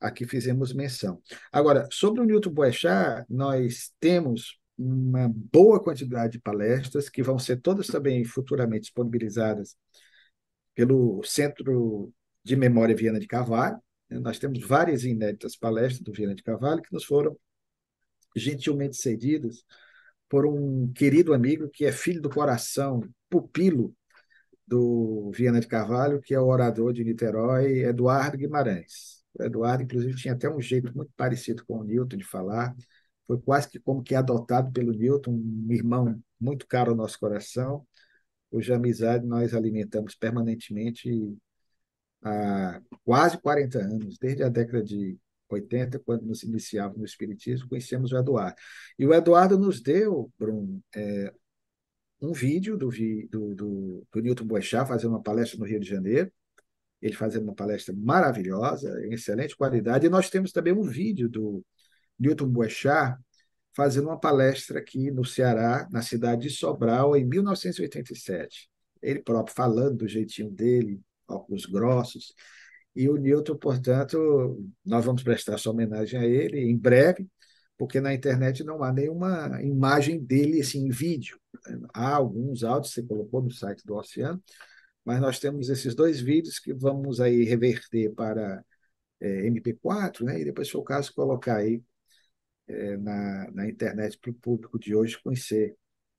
a que fizemos menção. Agora, sobre o Newton Boechat, nós temos uma boa quantidade de palestras que vão ser todas também futuramente disponibilizadas pelo Centro de Memória Viana de Carvalho. Nós temos várias inéditas palestras do Viana de Carvalho que nos foram gentilmente cedidas por um querido amigo que é filho do coração, pupilo do Viana de Carvalho, que é o orador de Niterói, Eduardo Guimarães. O Eduardo, inclusive, tinha até um jeito muito parecido com o Newton de falar, foi quase que como que adotado pelo Newton, um irmão muito caro ao nosso coração, cuja amizade nós alimentamos permanentemente há quase 40 anos, desde a década de 80, quando nos iniciávamos no Espiritismo, conhecemos o Eduardo. E o Eduardo nos deu, Bruno, um vídeo do Newton Boechat fazendo uma palestra no Rio de Janeiro, ele fazendo uma palestra maravilhosa, em excelente qualidade, e nós temos também um vídeo do Newton Boechat fazendo uma palestra aqui no Ceará, na cidade de Sobral, em 1987. Ele próprio falando do jeitinho dele, óculos grossos, e o Newton, portanto, nós vamos prestar sua homenagem a ele em breve, porque na internet não há nenhuma imagem dele assim, em vídeo. Há alguns áudios, você colocou no site do Oceano, mas nós temos esses dois vídeos que vamos aí reverter para MP4, né? E depois, se for o caso, colocar aí na internet para o público de hoje conhecer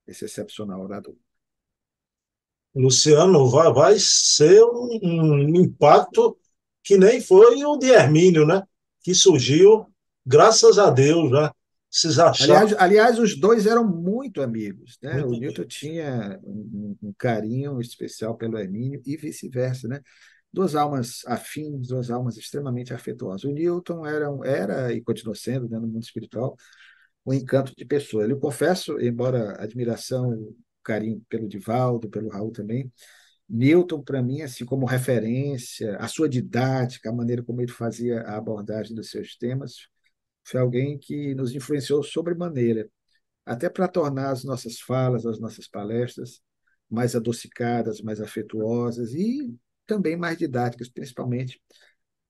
esse excepcional orador. Luciano, vai ser um impacto que nem foi o de Hermínio, né? Que surgiu, graças a Deus, né? Esses achados Aliás, os dois eram muito amigos, né? O muito Newton amigos. tinha um carinho especial pelo Hermínio e vice-versa, né? Duas almas afins, duas almas extremamente afetuosas. O Newton era e continua sendo, né, no mundo espiritual, um encanto de pessoa. Eu confesso, embora admiração, carinho pelo Divaldo, pelo Raul também, Newton, para mim, assim como referência, a sua didática, a maneira como ele fazia a abordagem dos seus temas, foi alguém que nos influenciou sobremaneira, até para tornar as nossas falas, as nossas palestras mais adocicadas, mais afetuosas e também mais didáticas, principalmente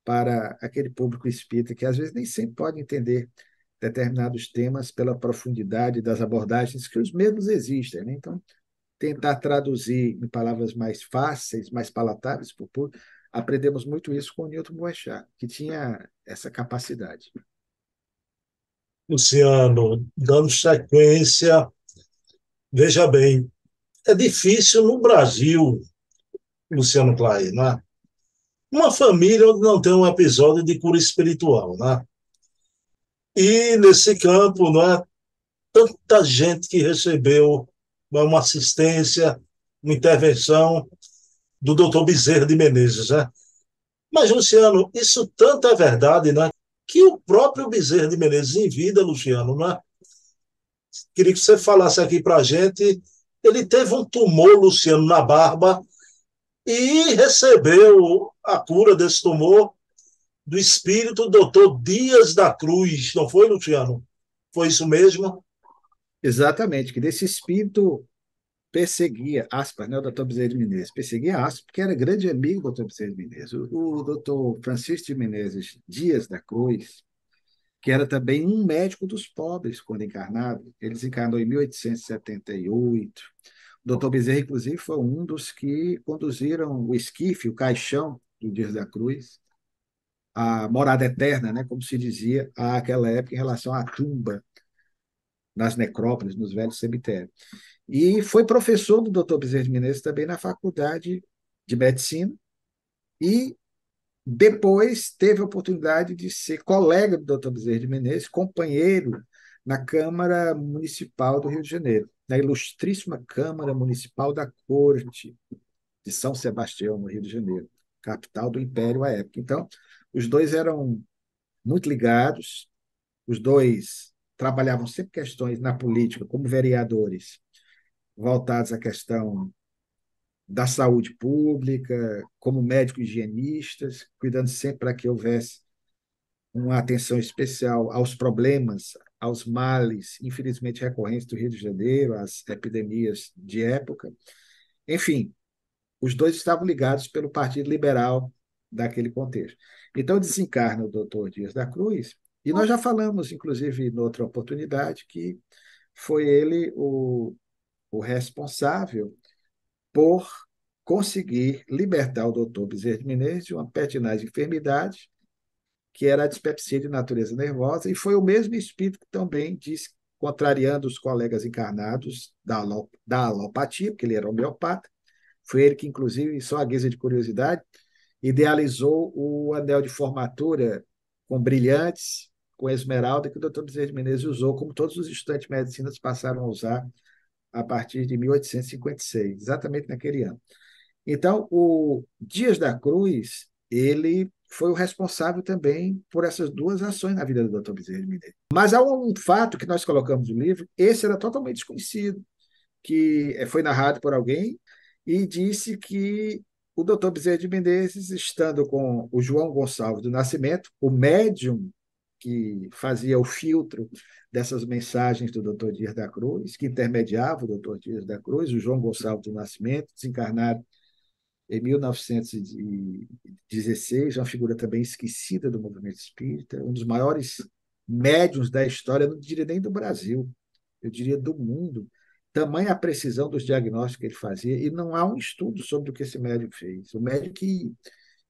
para aquele público espírita que às vezes nem sempre pode entender determinados temas pela profundidade das abordagens que os mesmos existem, né? Então, tentar traduzir em palavras mais fáceis, mais palatáveis para o público, aprendemos muito isso com o Newton Boechat, que tinha essa capacidade. Luciano, dando sequência, veja bem, é difícil no Brasil, Luciano Clay, né? Uma família onde não tem um episódio de cura espiritual, né? E nesse campo, né, tanta gente que recebeu uma assistência, uma intervenção do doutor Bezerra de Menezes, né? Mas, Luciano, isso tanto é verdade, né? que o próprio Bezerra de Menezes em vida, Luciano, né? Queria que você falasse aqui para a gente. Ele teve um tumor, Luciano, na barba e recebeu a cura desse tumor do espírito doutor Dias da Cruz, não foi, Luciano? Foi isso mesmo? Exatamente, que desse espírito perseguia, aspas, né, o doutor Bezerra de Menezes, perseguia aspas, porque era grande amigo do doutor Bezerra de Menezes. O doutor Francisco de Menezes Dias da Cruz, que era também um médico dos pobres quando encarnado, ele desencarnou em 1878. O doutor Bezerra, inclusive, foi um dos que conduziram o esquife, o caixão do Dias da Cruz, a morada eterna, né, como se dizia àquela época em relação à tumba nas necrópolis, nos velhos cemitérios. E foi professor do Dr. Bezerra de Menezes também na Faculdade de Medicina e depois teve a oportunidade de ser colega do Dr. Bezerra de Menezes, companheiro na Câmara Municipal do Rio de Janeiro, na ilustríssima Câmara Municipal da Corte de São Sebastião, no Rio de Janeiro, capital do Império à época. Então, os dois eram muito ligados, os dois trabalhavam sempre questões na política como vereadores voltados à questão da saúde pública, como médicos higienistas, cuidando sempre para que houvesse uma atenção especial aos problemas, aos males, infelizmente recorrentes do Rio de Janeiro, às epidemias de época. Enfim, os dois estavam ligados pelo Partido Liberal daquele contexto. Então, desencarna o doutor Dias da Cruz, e nós já falamos, inclusive, em outra oportunidade, que foi ele o responsável por conseguir libertar o doutor Bezerra de Menezes de uma pertinaz enfermidade, que era a dispepsia de natureza nervosa, e foi o mesmo espírito que também disse, contrariando os colegas encarnados da alopatia, porque ele era homeopata, foi ele que, inclusive, só a guisa de curiosidade, idealizou o anel de formatura com brilhantes, com esmeralda, que o doutor Bezerra de Menezes usou, como todos os estudantes de medicina passaram a usar a partir de 1856, exatamente naquele ano. Então, o Dias da Cruz, ele foi o responsável também por essas duas ações na vida do Dr. Bezerra de Menezes. Mas há um fato que nós colocamos no livro, esse era totalmente desconhecido, que foi narrado por alguém e disse que o Dr. Bezerra de Menezes, estando com o João Gonçalves do Nascimento, o médium que fazia o filtro dessas mensagens do Dr. Dias da Cruz, que intermediava o Dr. Dias da Cruz, o João Gonçalves do Nascimento, desencarnado em 1916, uma figura também esquecida do movimento espírita, um dos maiores médiuns da história, não diria nem do Brasil, eu diria do mundo. Tamanha a precisão dos diagnósticos que ele fazia, e não há um estudo sobre o que esse médico fez. O médico que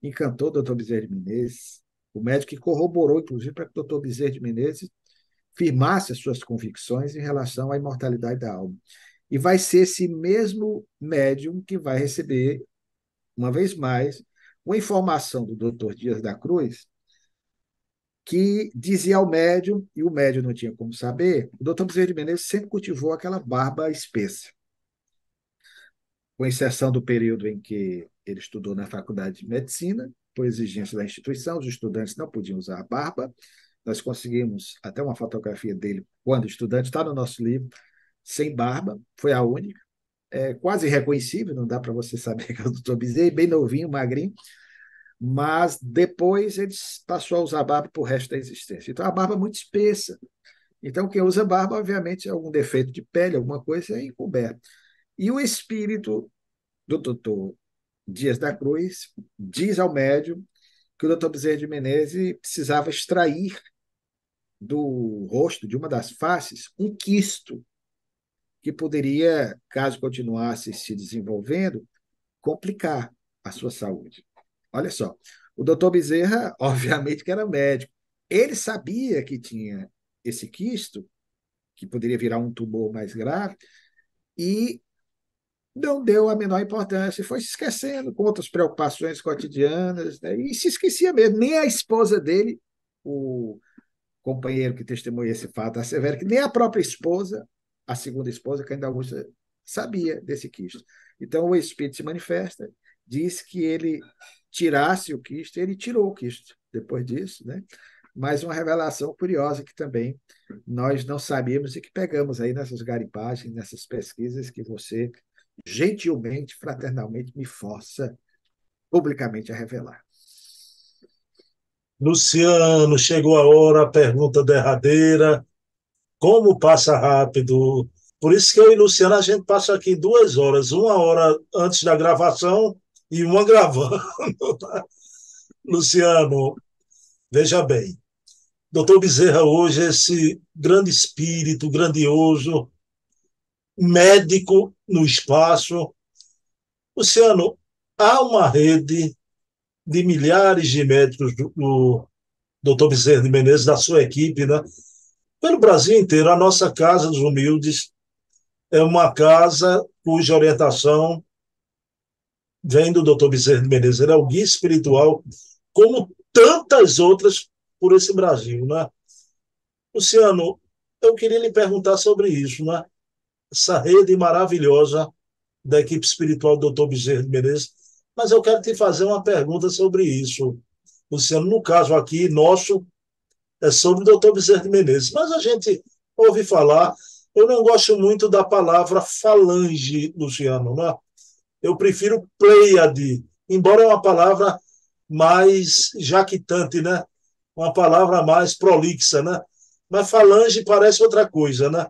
encantou o doutor Bezerra de Menezes, o médico que corroborou, inclusive, para que o doutor Bezerra de Menezes firmasse as suas convicções em relação à imortalidade da alma. E vai ser esse mesmo médium que vai receber uma vez mais, uma informação do doutor Dias da Cruz, que dizia ao médium, e o médium não tinha como saber, o doutor Bezerra de Menezes sempre cultivou aquela barba espessa, com exceção do período em que ele estudou na Faculdade de Medicina, por exigência da instituição, os estudantes não podiam usar a barba. Nós conseguimos até uma fotografia dele quando estudante, está no nosso livro, sem barba, foi a única. Quase irreconhecível, não dá para você saber que é o doutor Bezerra, bem novinho, magrinho, mas depois ele passou a usar barba para o resto da existência. Então, a barba é muito espessa. Então, quem usa barba, obviamente, é algum defeito de pele, alguma coisa é encoberto. E o espírito do doutor Dias da Cruz diz ao médium que o doutor Bezerra de Menezes precisava extrair do rosto, de uma das faces, um quisto que poderia, caso continuasse se desenvolvendo, complicar a sua saúde. Olha só, o doutor Bezerra, obviamente que era médico, ele sabia que tinha esse quisto, que poderia virar um tumor mais grave, e não deu a menor importância, foi se esquecendo com outras preocupações cotidianas, né? E se esquecia mesmo. Nem a esposa dele, o companheiro que testemunha esse fato, assevera que nem a própria esposa, a segunda esposa, Cândida Augusta, sabia desse quisto. Então, o espírito se manifesta, diz que ele tirasse o quisto, ele tirou o quisto depois disso, né? mas uma revelação curiosa que também nós não sabíamos e que pegamos aí nessas garimpagens, nessas pesquisas que você gentilmente, fraternalmente me força publicamente a revelar. Luciano, chegou a hora, a pergunta derradeira. Como passa rápido. Por isso que eu e Luciano, a gente passa aqui 2 horas, 1 hora antes da gravação e uma gravando. Luciano, veja bem, doutor Bezerra hoje é esse grande espírito, grandioso, médico no espaço. Luciano, há uma rede de milhares de médicos do doutor Bezerra de Menezes, da sua equipe, né? Pelo Brasil inteiro, a nossa Casa dos Humildes é uma casa cuja orientação vem do doutor Bezerra de Menezes. Ele é o guia espiritual, como tantas outras por esse Brasil, né? Luciano, eu queria lhe perguntar sobre isso, né? Essa rede maravilhosa da equipe espiritual do doutor Bezerra de Menezes, mas eu quero te fazer uma pergunta sobre isso. Luciano, no caso aqui, nosso, é sobre o doutor Bezerra de Menezes, mas a gente ouve falar, eu não gosto muito da palavra falange, Luciano, né? Eu prefiro Pleiade, embora é uma palavra mais jaquitante, né? Uma palavra mais prolixa, né? Mas falange parece outra coisa, né?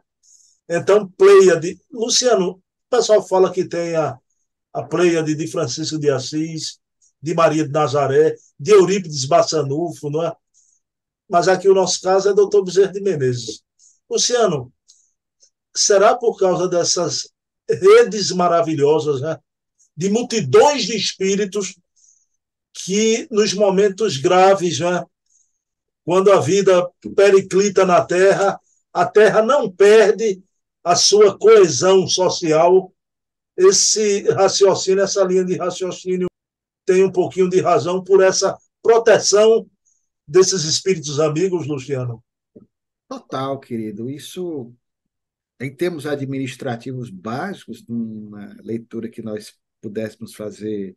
Então, Pleiade. Luciano, o pessoal fala que tem a Pleiade de Francisco de Assis, de Maria de Nazaré, de Eurípides Bassanufo, não é? Mas aqui o nosso caso é doutor Bezerra de Menezes. Luciano, será por causa dessas redes maravilhosas, né? De multidões de espíritos que nos momentos graves, né, quando a vida periclita na Terra, a Terra não perde a sua coesão social. Esse raciocínio, essa linha de raciocínio tem um pouquinho de razão por essa proteção desses espíritos amigos, Luciano. Total, querido. Isso, em termos administrativos básicos, numa leitura que nós pudéssemos fazer,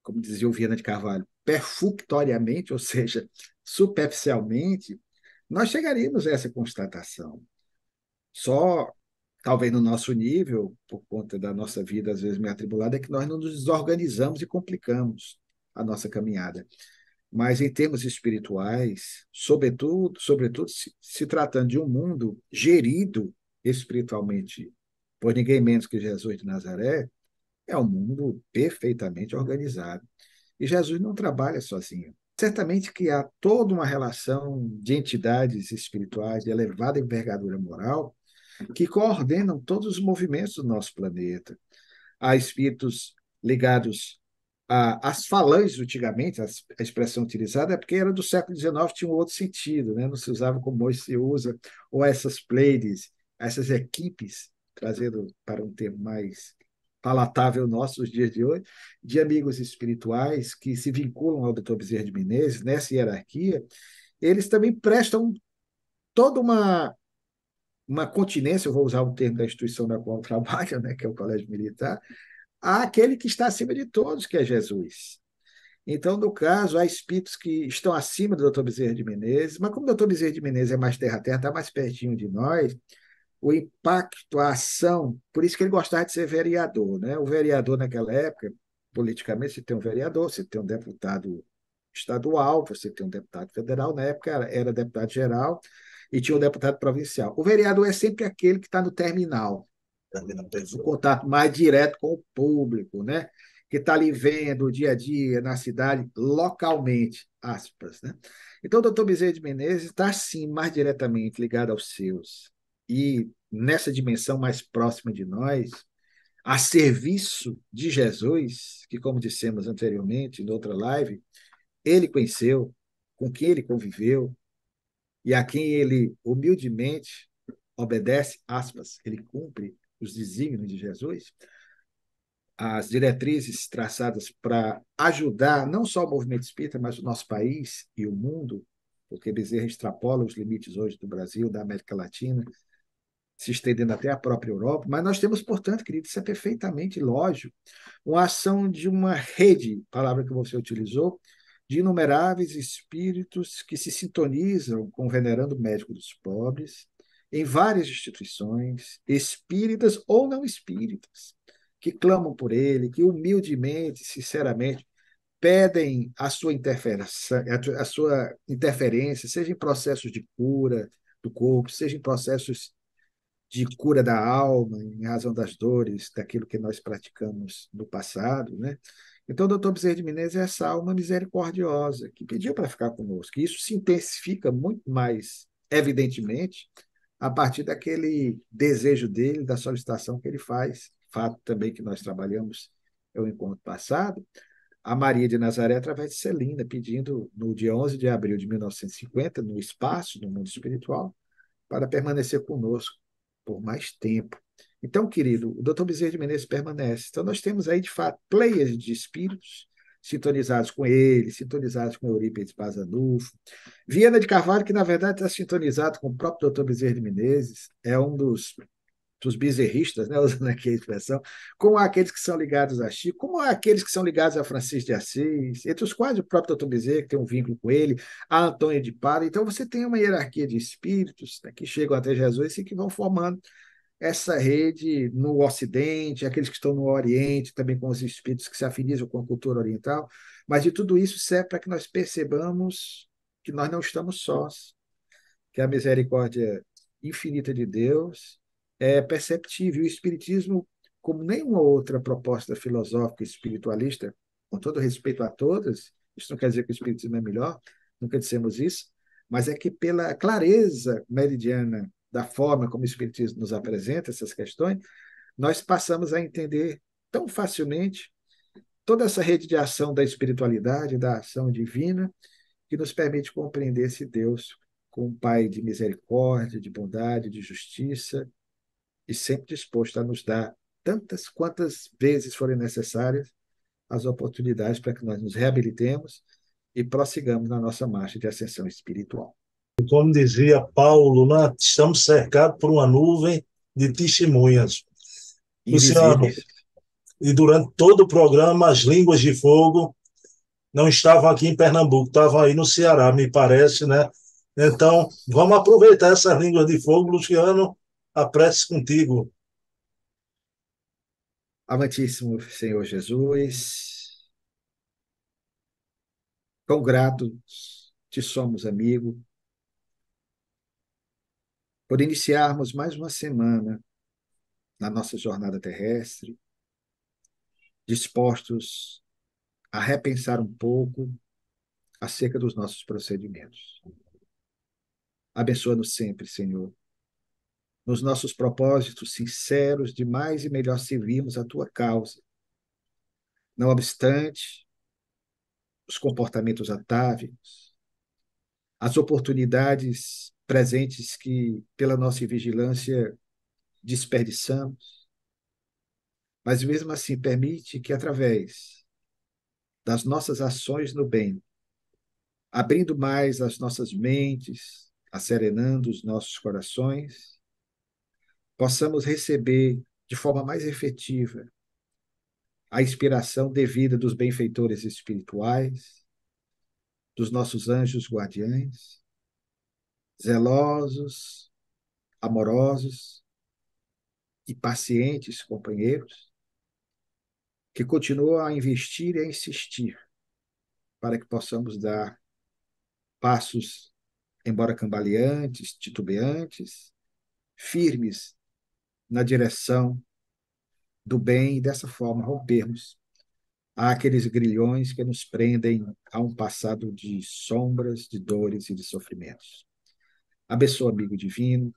como dizia o Viana de Carvalho, perfunctoriamente, ou seja, superficialmente, nós chegaríamos a essa constatação. Só, talvez no nosso nível, por conta da nossa vida às vezes meio atribulada, é que nós não nos desorganizamos e complicamos a nossa caminhada. Mas em termos espirituais, sobretudo se tratando de um mundo gerido espiritualmente por ninguém menos que Jesus de Nazaré, é um mundo perfeitamente organizado. E Jesus não trabalha sozinho. Certamente que há toda uma relação de entidades espirituais de elevada envergadura moral que coordenam todos os movimentos do nosso planeta. Há espíritos ligados às falanges, antigamente, a expressão utilizada é porque era do século XIX, tinha um outro sentido, né? Não se usava como hoje se usa, ou essas pleiades, essas equipes, trazendo para um termo mais palatável nosso nos dias de hoje, de amigos espirituais que se vinculam ao Dr. Bezerra de Menezes, nessa hierarquia, eles também prestam toda uma continência, eu vou usar o termo da instituição na qual eu trabalho, né, que é o Colégio Militar, àquele que está acima de todos, que é Jesus. Então, no caso, há espíritos que estão acima do Dr. Bezerra de Menezes, mas como o Dr. Bezerra de Menezes é mais terra-terra, está mais pertinho de nós, o impacto, a ação, por isso que ele gostava de ser vereador, né? O vereador naquela época, politicamente, você tem um vereador, você tem um deputado estadual, você tem um deputado federal, na época era deputado geral e tinha um deputado provincial. O vereador é sempre aquele que está no terminal, o contato mais direto com o público, né? Que está ali vendo o dia a dia na cidade, localmente, aspas, né? Então, o doutor Bezerra de Menezes está, sim, mais diretamente ligado aos seus. E nessa dimensão mais próxima de nós, a serviço de Jesus, que, como dissemos anteriormente, em outra live, ele conheceu, com quem ele conviveu e a quem ele humildemente obedece, aspas, ele cumpre os desígnios de Jesus, as diretrizes traçadas para ajudar não só o movimento espírita, mas o nosso país e o mundo, porque Bezerra extrapola os limites hoje do Brasil, da América Latina, se estendendo até a própria Europa, mas nós temos, portanto, querido, isso é perfeitamente lógico, uma ação de uma rede, palavra que você utilizou, de inumeráveis espíritos que se sintonizam com o venerando médico dos pobres, em várias instituições, espíritas ou não espíritas, que clamam por ele, que humildemente, sinceramente, pedem a sua interferência, seja em processos de cura do corpo, seja em processos de cura da alma, em razão das dores, daquilo que nós praticamos no passado, né? Então, o doutor Bezerra de Menezes é essa alma misericordiosa que pediu para ficar conosco. E isso se intensifica muito mais, evidentemente, a partir daquele desejo dele, da solicitação que ele faz. Fato também que nós trabalhamos é o encontro passado, a Maria de Nazaré através de Celina, pedindo no dia 11 de abril de 1950, no espaço, no mundo espiritual, para permanecer conosco por mais tempo. Então, querido, o Dr. Bezerra de Menezes permanece. Então, nós temos aí, de fato, pleias de espíritos sintonizados com ele, sintonizados com Eurípides Bazanufo. Viana de Carvalho, que na verdade está sintonizado com o próprio Dr. Bezerra de Menezes, é um dos bezerristas, né, usando aqui a expressão, como aqueles que são ligados a Chico, como aqueles que são ligados a Francisco de Assis, entre os quais o próprio Dr. Bezerra, que tem um vínculo com ele, a Antônia de Pádua. Então, você tem uma hierarquia de espíritos, né, que chegam até Jesus e que vão formando essa rede no Ocidente, aqueles que estão no Oriente, também com os espíritos que se afinizam com a cultura oriental, mas de tudo isso serve para que nós percebamos que nós não estamos sós, que a misericórdia infinita de Deus é perceptível. O Espiritismo, como nenhuma outra proposta filosófica espiritualista, com todo respeito a todas, isso não quer dizer que o Espiritismo é melhor, nunca dissemos isso, mas é que pela clareza meridiana da forma como o Espiritismo nos apresenta essas questões, nós passamos a entender tão facilmente toda essa rede de ação da espiritualidade, da ação divina, que nos permite compreender esse Deus como um Pai de misericórdia, de bondade, de justiça, e sempre disposto a nos dar tantas quantas vezes forem necessárias as oportunidades para que nós nos reabilitemos e prossigamos na nossa marcha de ascensão espiritual. Como dizia Paulo, né, estamos cercados por uma nuvem de testemunhas. Luciano, Invisíveis. e durante todo o programa, as línguas de fogo não estavam aqui em Pernambuco, estavam aí no Ceará, me parece, né? Então, vamos aproveitar essas línguas de fogo, Luciano, a prece contigo. Amantíssimo Senhor Jesus, quão gratos te somos, amigo, por iniciarmos mais uma semana na nossa jornada terrestre, dispostos a repensar um pouco acerca dos nossos procedimentos. Abençoa-nos sempre, Senhor, nos nossos propósitos sinceros de mais e melhor servirmos a tua causa. Não obstante os comportamentos atávicos, as oportunidades presentes que, pela nossa vigilância, desperdiçamos, mas mesmo assim permite que, através das nossas ações no bem, abrindo mais as nossas mentes, acerenando os nossos corações, possamos receber de forma mais efetiva a inspiração devida dos benfeitores espirituais, dos nossos anjos guardiães, zelosos, amorosos e pacientes companheiros, que continuam a investir e a insistir para que possamos dar passos, embora cambaleantes, titubeantes, firmes na direção do bem e dessa forma rompermos aqueles grilhões que nos prendem a um passado de sombras, de dores e de sofrimentos. Abençoa, amigo divino,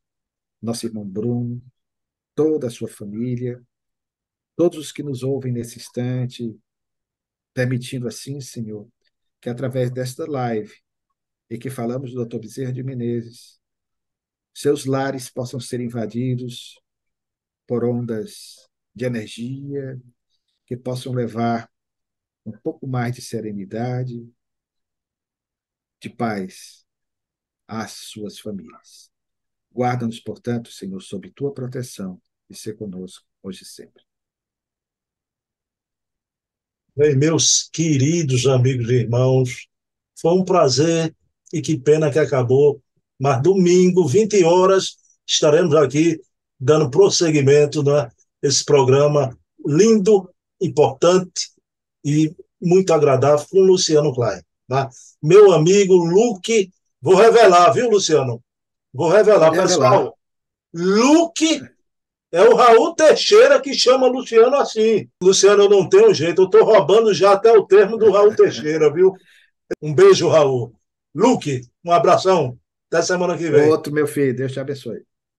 nosso irmão Bruno, toda a sua família, todos os que nos ouvem nesse instante, permitindo assim, Senhor, que através desta live e que falamos do Dr. Bezerra de Menezes, seus lares possam ser invadidos por ondas de energia que possam levar um pouco mais de serenidade, de paz às suas famílias. Guarda-nos, portanto, Senhor, sob tua proteção e ser conosco hoje e sempre. Bem, meus queridos amigos e irmãos, Foi um prazer e que pena que acabou. Mas domingo, 20 horas, estaremos aqui dando prosseguimento, né, esse programa lindo, importante e muito agradável com o Luciano Klein. Tá? Meu amigo Luque, vou revelar, viu, Luciano? Vou revelar, Pode revelar. pessoal. Luque é o Raul Teixeira que chama Luciano assim. Luciano, eu não tenho jeito, eu estou roubando já até o termo do Raul Teixeira, viu? Um beijo, Raul. Luque, um abração. Até semana que vem. Outro, meu filho, Deus te abençoe.